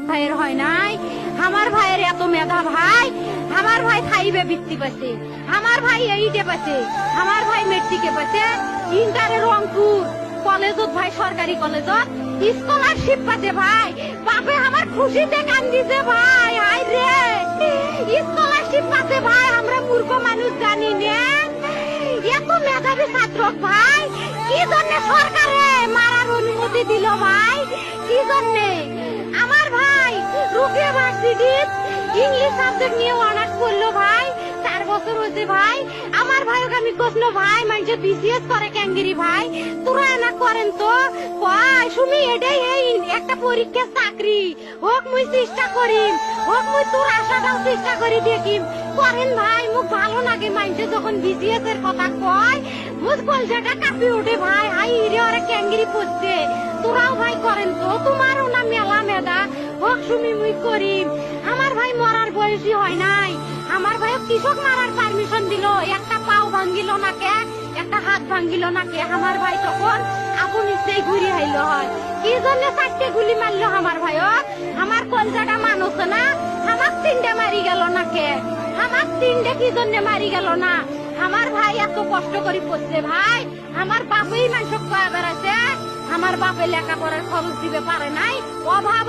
ভাইয়ের হয় নাই, আমার ভাইয়ের এত মেধা ভাই, আমার ভাই খাইবে বৃত্তি পাচ্ছে, আমার ভাই এইটে পাচ্ছে, আমার ভাই মেট্রিকে পাচ্ছে, ইন্টারে রংপুর কলেজত ভাই, সরকারি কলেজত স্কলারশিপ পাচ্ছে ভাই। বাপে আমার খুশিতে কান্দিছে ভাই, হাই রে স্কলারশিপ পাচ্ছে ভাই। আমরা মূর্খ মানুষ জানি না এত মেধাবী ছাত্র ভাই, কি জন্য সরকারে মারার অনুমতি দিল ভাই, কি জন্য? আমার ভাই রুকিয়া ভার্সিটির ইংলিশ সাবজেক্ট নিয়ে অনার্স করলো ভাই, 4 বছর হয়েছে ভাই। আমার ভাইকে আমি কৃষ্ণ ভাই মানুষ বিসিএস করে ক্যাঙ্গিরি ভাই, তোরা না করেন তো ভাই শুনি এটাই এই একটা পরীক্ষা চাকরি হোক, মুই চেষ্টা করিম, হোক মুই তোর আশাটাও চেষ্টা করি দেখিম, করেন ভাই। মুখ ভালো লাগে মানুষে যখন বিসিএস এর কথা কয়, মুখ কলজাটা কাঁপি ওঠে ভাই, হাই রে ওরা ক্যাঙ্গিরি পড়ছে। তোরাও ভাই করেন তো, তোমারও না মেলা মেধা, হোক শুনি মুই করিম। আমার ভাই মরার বয়সী হয় নাই, আমার ভাই কৃষক মারার পারমিশন দিল, একটা পাও ভাঙ্গিল না কে, একটা হাত ভাঙ্গিল না কে। আমার ভাই তখন আপন ইচ্ছেই ঘুরি হাইলো হয়, কি জন্য 4টে গুলি মারলো আমার ভাই? আমার কলজাটা মানুষ না, আমার 3টে মারি গেল না কে, আমার 3টে কি জন্য মারি গেল না? আমার ভাই এত কষ্ট করে পড়ছে ভাই, আমার বাপেই মানুষ কয়ে বেড়াচ্ছে, আমার বাপে লেখাপড়ার খরচ দিবে পারে নাই, অভাব